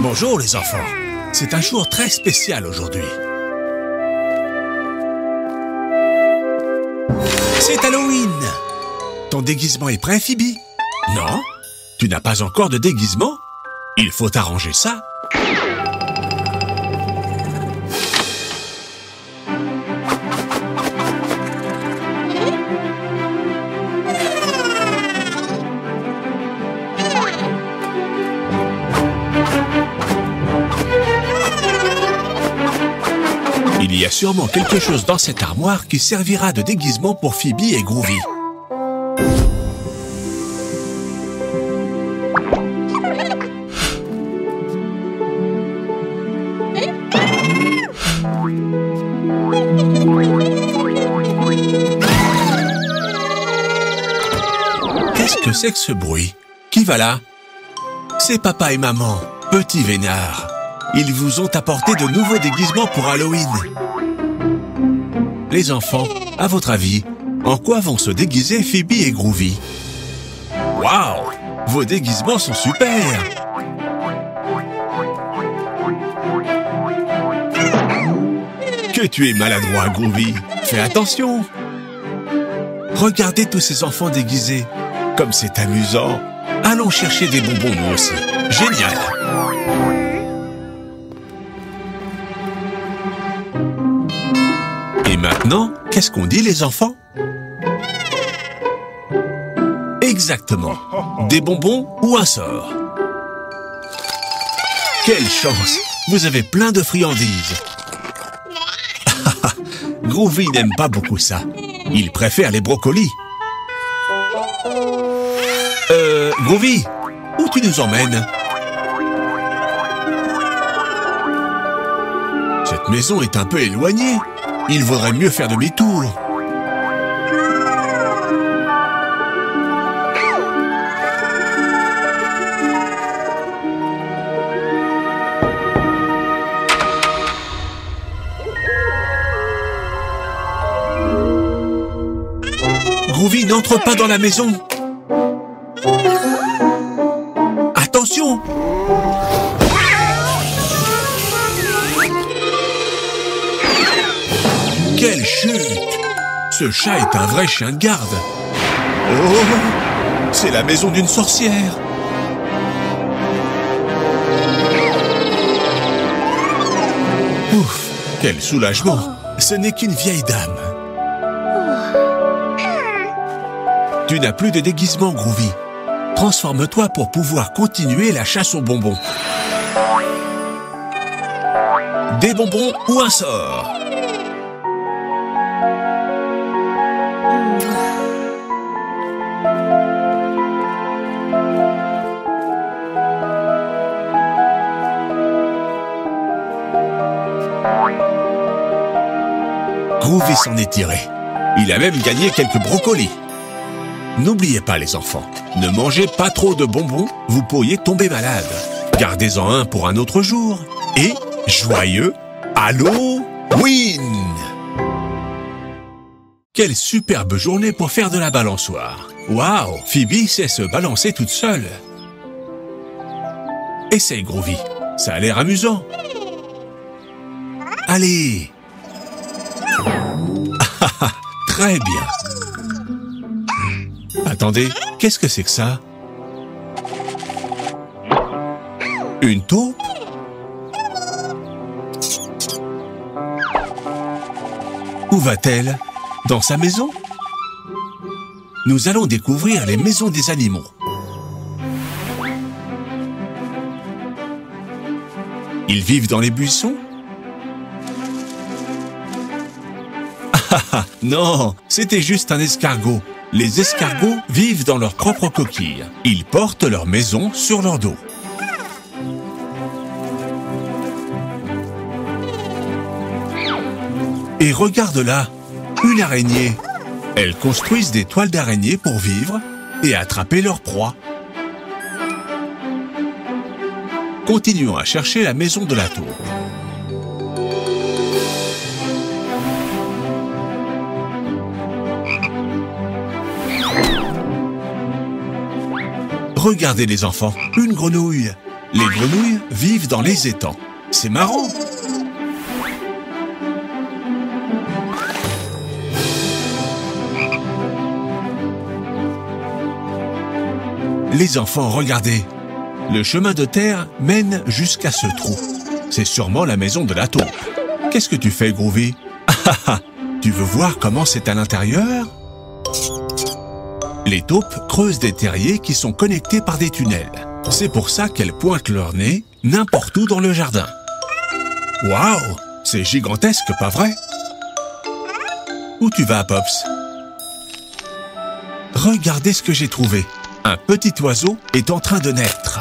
Bonjour les enfants, c'est un jour très spécial aujourd'hui. C'est Halloween. Ton déguisement est prêt, Phoebe? Non? Tu n'as pas encore de déguisement? Il faut arranger ça. Il y a sûrement quelque chose dans cette armoire qui servira de déguisement pour Phoebe et Groovy. Qu'est-ce que c'est que ce bruit? Qui va là? C'est papa et maman, petits vénards. Ils vous ont apporté de nouveaux déguisements pour Halloween. Les enfants, à votre avis, en quoi vont se déguiser Phoebe et Groovy? Waouh! Vos déguisements sont super! Que tu es maladroit, Groovy. Fais attention! Regardez tous ces enfants déguisés. Comme c'est amusant. Allons chercher des bonbons, nous aussi. Génial! Et maintenant, qu'est-ce qu'on dit, les enfants? Exactement. Des bonbons ou un sort? Quelle chance! Vous avez plein de friandises. Groovy n'aime pas beaucoup ça. Il préfère les brocolis. Groovy, où tu nous emmènes? Cette maison est un peu éloignée. Il vaudrait mieux faire demi-tour. Groovy, n'entre pas dans la maison. Attention! Quelle chute! Ce chat est un vrai chien de garde. Oh! C'est la maison d'une sorcière. Ouf! Quel soulagement! Ce n'est qu'une vieille dame. Tu n'as plus de déguisement, Groovy. Transforme-toi pour pouvoir continuer la chasse aux bonbons. Des bonbons ou un sort? Groovy s'en est tiré. Il a même gagné quelques brocolis. N'oubliez pas, les enfants, ne mangez pas trop de bonbons, vous pourriez tomber malade. Gardez-en un pour un autre jour. Et joyeux Halloween! Quelle superbe journée pour faire de la balançoire. Waouh! Phoebe sait se balancer toute seule. Essaye, Groovy. Ça a l'air amusant. Allez! Très bien. Attendez, qu'est-ce que c'est que ça? Une taupe? Où va-t-elle? Dans sa maison? Nous allons découvrir les maisons des animaux. Ils vivent dans les buissons? Ah, non, c'était juste un escargot. Les escargots vivent dans leur propre coquille. Ils portent leur maison sur leur dos. Et regarde là, une araignée. Elles construisent des toiles d'araignée pour vivre et attraper leur proie. Continuons à chercher la maison de la taupe. Regardez les enfants, une grenouille. Les grenouilles vivent dans les étangs. C'est marrant. Les enfants, regardez. Le chemin de terre mène jusqu'à ce trou. C'est sûrement la maison de la taupe. Qu'est-ce que tu fais, Groovy? Tu veux voir comment c'est à l'intérieur? Les taupes creusent des terriers qui sont connectés par des tunnels. C'est pour ça qu'elles pointent leur nez n'importe où dans le jardin. Waouh! C'est gigantesque, pas vrai? Où tu vas, Pops? Regardez ce que j'ai trouvé. Un petit oiseau est en train de naître.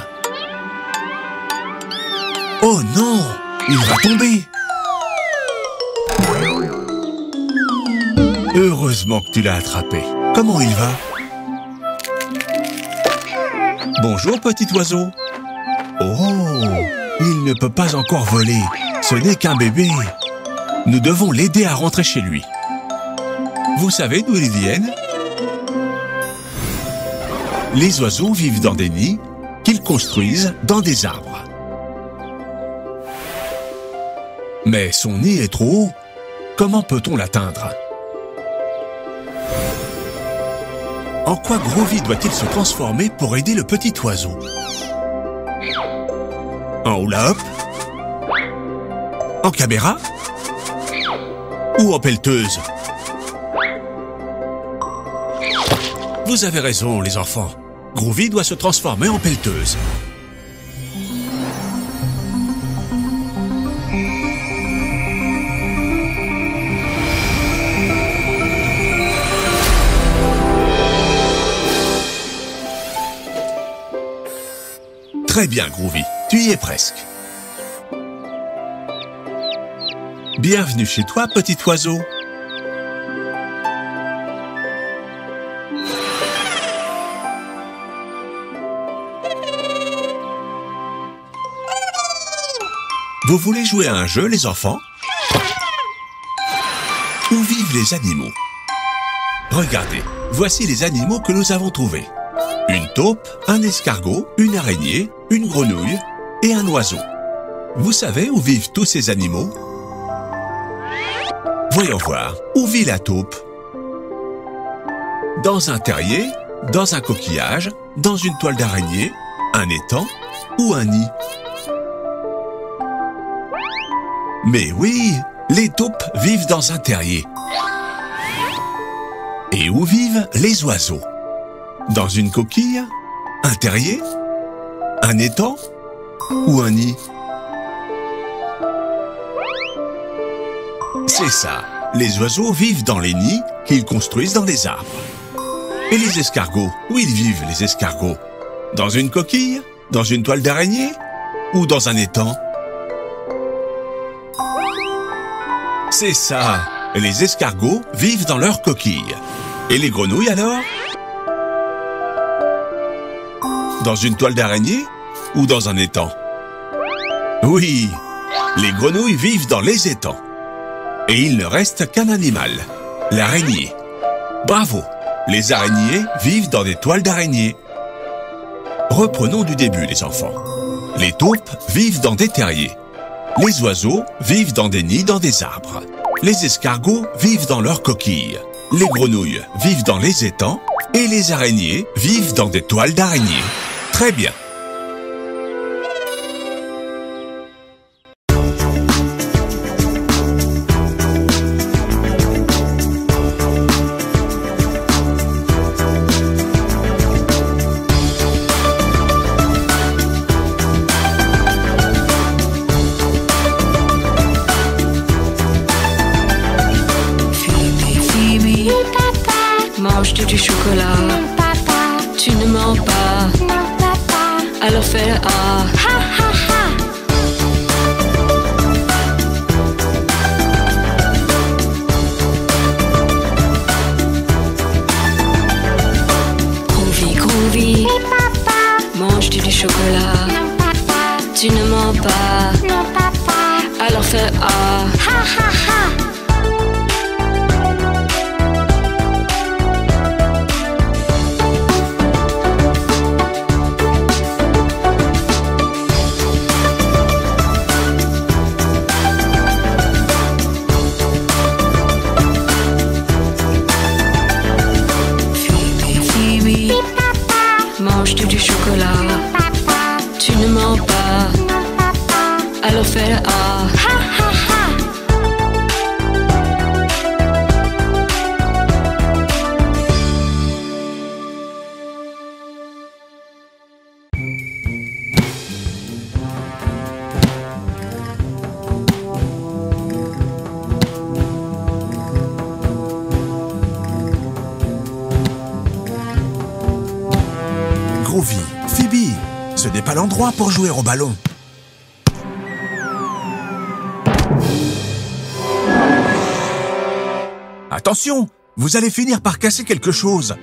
Oh non! Il va tomber! Heureusement que tu l'as attrapé. Comment il va? Bonjour, petit oiseau. Oh! Il ne peut pas encore voler. Ce n'est qu'un bébé. Nous devons l'aider à rentrer chez lui. Vous savez d'où ils viennent? Les oiseaux vivent dans des nids qu'ils construisent dans des arbres. Mais son nid est trop haut. Comment peut-on l'atteindre? En quoi Groovy doit-il se transformer pour aider le petit oiseau? En hula-hop? En caméra? Ou en pelleteuse? Vous avez raison, les enfants. Groovy doit se transformer en pelleteuse. Très bien, Groovy. Tu y es presque. Bienvenue chez toi, petit oiseau. Vous voulez jouer à un jeu, les enfants? Où vivent les animaux? Regardez, voici les animaux que nous avons trouvés. Une taupe, un escargot, une araignée, une grenouille et un oiseau. Vous savez où vivent tous ces animaux? Voyons voir, où vit la taupe? Dans un terrier, dans un coquillage, dans une toile d'araignée, un étang ou un nid? Mais oui, les taupes vivent dans un terrier. Et où vivent les oiseaux? Dans une coquille? Un terrier? Un étang? Ou un nid? C'est ça, les oiseaux vivent dans les nids qu'ils construisent dans les arbres. Et les escargots, où ils vivent les escargots? Dans une coquille? Dans une toile d'araignée? Ou dans un étang? C'est ça, les escargots vivent dans leur coquille. Et les grenouilles alors? Dans une toile d'araignée ou dans un étang? Oui, les grenouilles vivent dans les étangs. Et il ne reste qu'un animal, l'araignée. Bravo, les araignées vivent dans des toiles d'araignée. Reprenons du début, les enfants. Les taupes vivent dans des terriers. Les oiseaux vivent dans des nids dans des arbres. Les escargots vivent dans leurs coquilles. Les grenouilles vivent dans les étangs. Et les araignées vivent dans des toiles d'araignée. Très bien. Mange-tu du chocolat? Non, papa. Tu ne mens pas. Non, papa. Alors fais le A. Ha, ha, ha. Groovy, groovy. Oui, papa. Manges-tu du chocolat? Non, papa. Tu ne mens pas. Non, papa. Alors fais A. Ha, ha, ha. fais le A. Ha ha ha. Groovy, Phoebe, ce n'est pas l'endroit pour jouer au ballon. Attention, vous allez finir par casser quelque chose.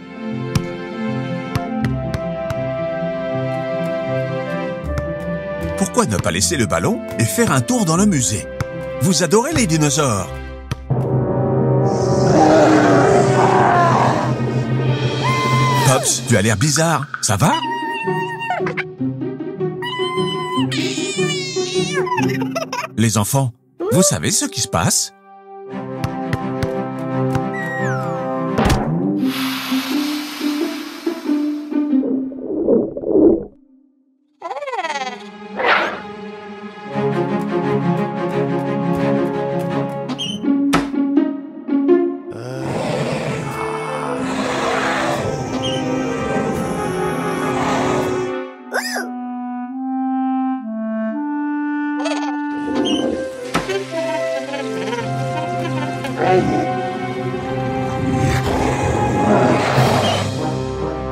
Pourquoi ne pas laisser le ballon et faire un tour dans le musée? Vous adorez les dinosaures. Pops, tu as l'air bizarre. Ça va? Les enfants, vous savez ce qui se passe?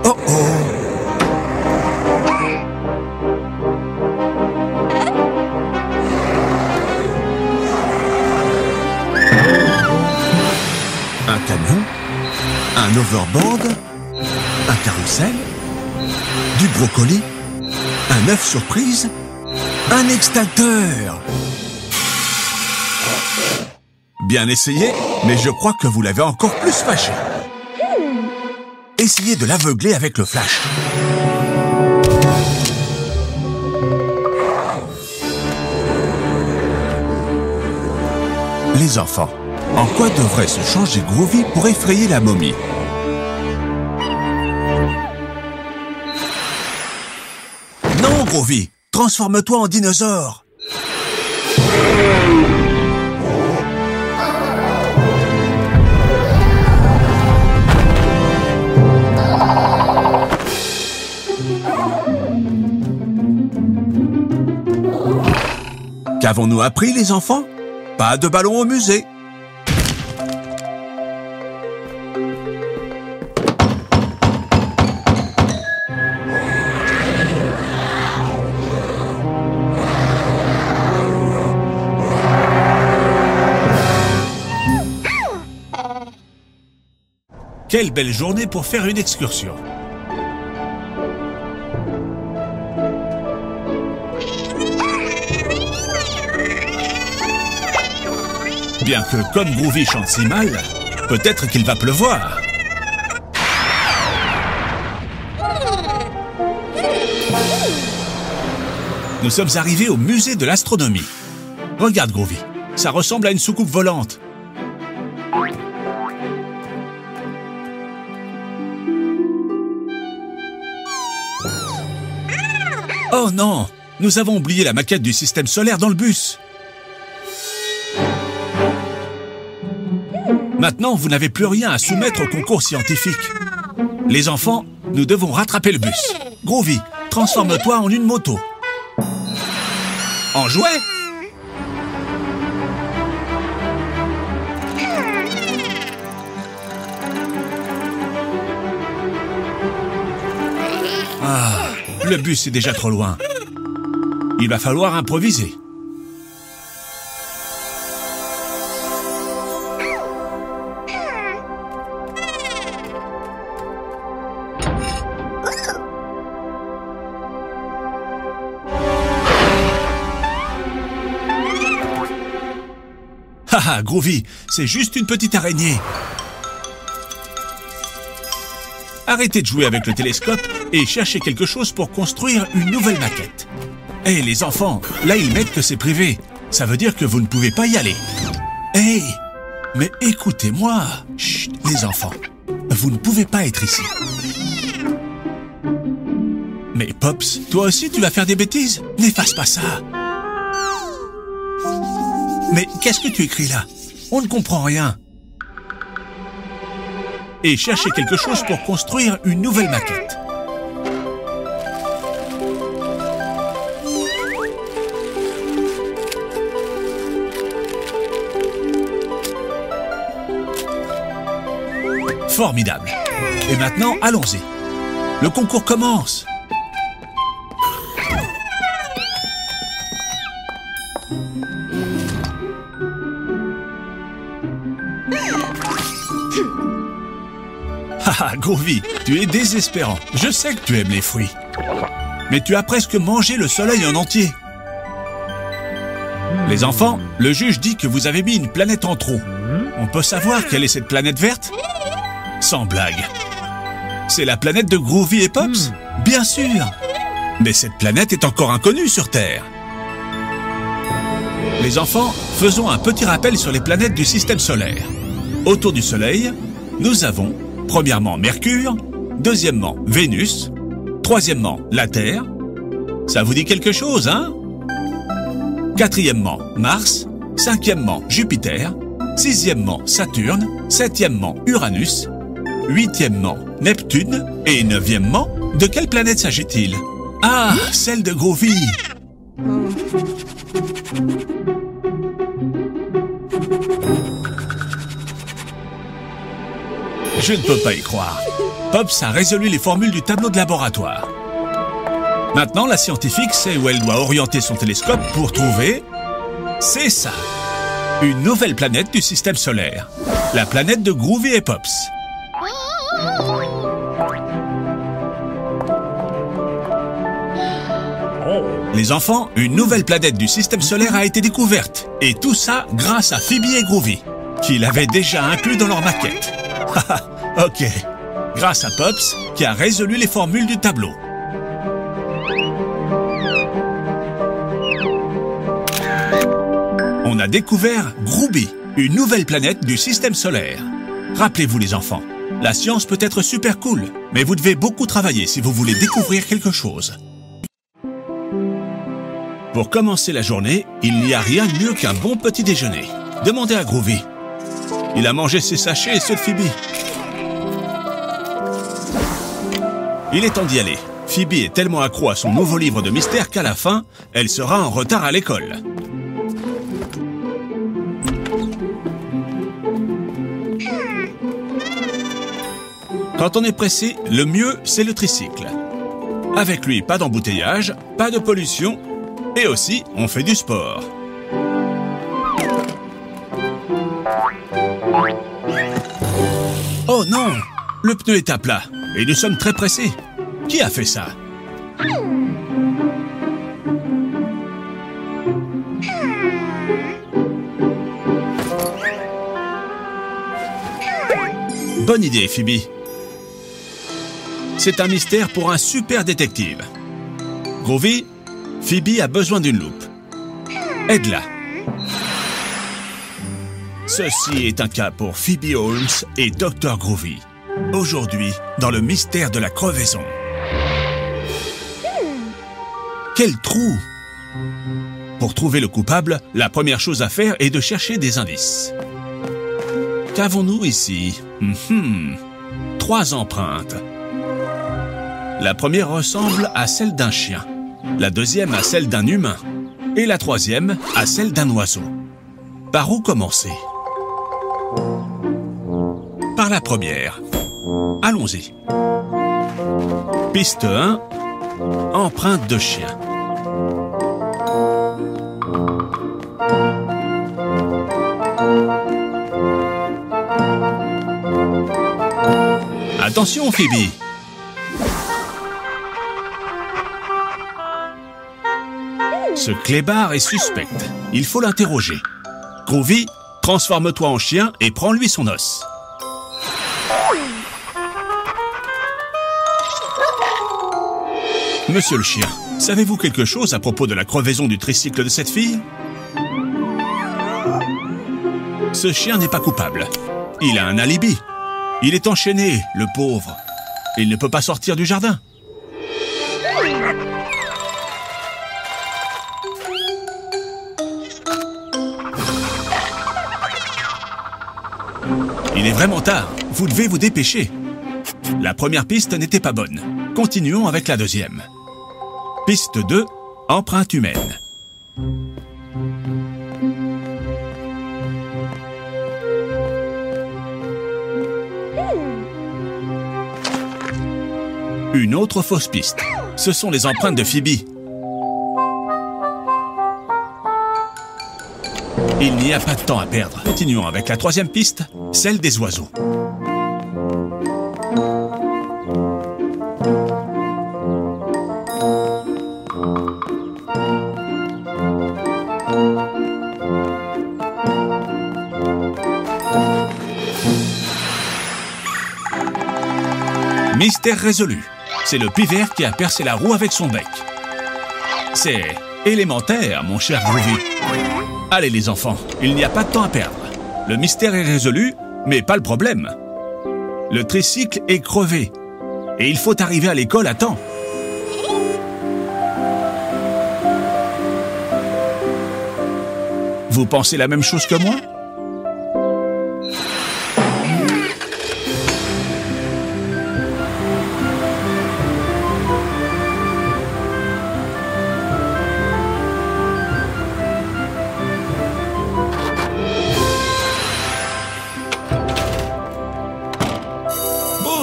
Oh oh! Un camion, un overboard, un carrousel, du brocoli, un œuf surprise, un extincteur. Bien essayé, mais je crois que vous l'avez encore plus fâché. Essayez de l'aveugler avec le flash. Les enfants, en quoi devrait se changer Groovy pour effrayer la momie? Non, Groovy, transforme-toi en dinosaure. Qu'avons-nous appris, les enfants? Pas de ballon au musée. Quelle belle journée pour faire une excursion. Bien que comme Groovy chante si mal, peut-être qu'il va pleuvoir. Nous sommes arrivés au musée de l'astronomie. Regarde Groovy, ça ressemble à une soucoupe volante. Oh non, nous avons oublié la maquette du système solaire dans le bus. Maintenant, vous n'avez plus rien à soumettre au concours scientifique. Les enfants, nous devons rattraper le bus. Groovy, transforme-toi en une moto. En jouet? Ah, le bus est déjà trop loin. Il va falloir improviser. Haha, Groovy, c'est juste une petite araignée. Arrêtez de jouer avec le télescope et cherchez quelque chose pour construire une nouvelle maquette. Hé, les enfants, là ils mettent que c'est privé. Ça veut dire que vous ne pouvez pas y aller. Hé, mais écoutez-moi. Chut, les enfants, vous ne pouvez pas être ici. Mais Pops, toi aussi tu vas faire des bêtises? N'efface pas ça. Mais qu'est-ce que tu écris là? On ne comprend rien. Et cherchez quelque chose pour construire une nouvelle maquette. Formidable. Et maintenant, allons-y. Le concours commence. Haha, Groovy, tu es désespérant. Je sais que tu aimes les fruits. Mais tu as presque mangé le soleil en entier. Les enfants, le juge dit que vous avez mis une planète en trop. On peut savoir quelle est cette planète verte? Sans blague. C'est la planète de Groovy et Pops? Bien sûr. Mais cette planète est encore inconnue sur Terre. Les enfants, faisons un petit rappel sur les planètes du système solaire. Autour du Soleil, nous avons, premièrement, Mercure, deuxièmement, Vénus, troisièmement, la Terre. Ça vous dit quelque chose, hein? Quatrièmement, Mars, cinquièmement, Jupiter, sixièmement, Saturne, septièmement, Uranus, huitièmement, Neptune et neuvièmement, de quelle planète s'agit-il? Ah, celle de Groovy. Je ne peux pas y croire. Pops a résolu les formules du tableau de laboratoire. Maintenant, la scientifique sait où elle doit orienter son télescope pour trouver... C'est ça! Une nouvelle planète du système solaire. La planète de Groovy et Pops. Les enfants, une nouvelle planète du système solaire a été découverte. Et tout ça grâce à Phoebe et Groovy, qui l'avaient déjà inclus dans leur maquette. Ok. Grâce à Pops, qui a résolu les formules du tableau. On a découvert Groovy, une nouvelle planète du système solaire. Rappelez-vous les enfants, la science peut être super cool, mais vous devez beaucoup travailler si vous voulez découvrir quelque chose. Pour commencer la journée, il n'y a rien de mieux qu'un bon petit déjeuner. Demandez à Groovy. Il a mangé ses sachets et ceux de Phoebe. Il est temps d'y aller. Phoebe est tellement accro à son nouveau livre de mystère qu'à la fin, elle sera en retard à l'école. Quand on est pressé, le mieux, c'est le tricycle. Avec lui, pas d'embouteillage, pas de pollution, et aussi, on fait du sport. Oh non! Le pneu est à plat, et nous sommes très pressés. Qui a fait ça? Bonne idée, Phoebe. C'est un mystère pour un super détective. Groovy, Phoebe a besoin d'une loupe. Aide-la. Ceci est un cas pour Phoebe Holmes et Dr Groovy. Aujourd'hui, dans le mystère de la crevaison. Quel trou! Pour trouver le coupable, la première chose à faire est de chercher des indices. Qu'avons-nous ici? 3 empreintes. La première ressemble à celle d'un chien, la deuxième à celle d'un humain, et la troisième à celle d'un oiseau. Par où commencer? Par la première. Allons-y. Piste 1. Empreinte de chien. Attention, Phoebe. Ce clébard est suspect. Il faut l'interroger. Groovy, transforme-toi en chien et prends-lui son os. Monsieur le chien, savez-vous quelque chose à propos de la crevaison du tricycle de cette fille? Ce chien n'est pas coupable. Il a un alibi. Il est enchaîné, le pauvre. Il ne peut pas sortir du jardin. Il est vraiment tard, vous devez vous dépêcher. La première piste n'était pas bonne. Continuons avec la deuxième. Piste 2, empreinte humaine. Une autre fausse piste. Ce sont les empreintes de Phoebe. Il n'y a pas de temps à perdre. Continuons avec la troisième piste, celle des oiseaux. Mystère résolu. C'est le pivert qui a percé la roue avec son bec. C'est élémentaire, mon cher Groovy. Allez les enfants, il n'y a pas de temps à perdre. Le mystère est résolu, mais pas le problème. Le tricycle est crevé. Et il faut arriver à l'école à temps. Vous pensez la même chose que moi ?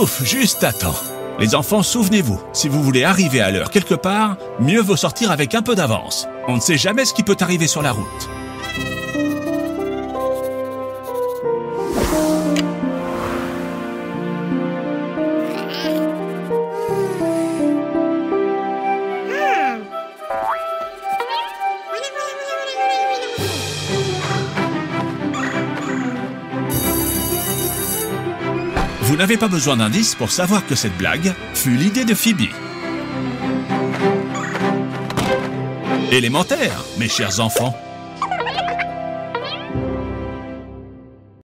Ouf, juste à temps. Les enfants, souvenez-vous, si vous voulez arriver à l'heure quelque part, mieux vaut sortir avec un peu d'avance. On ne sait jamais ce qui peut arriver sur la route. Vous n'avez pas besoin d'indices pour savoir que cette blague fut l'idée de Phoebe. Élémentaire, mes chers enfants.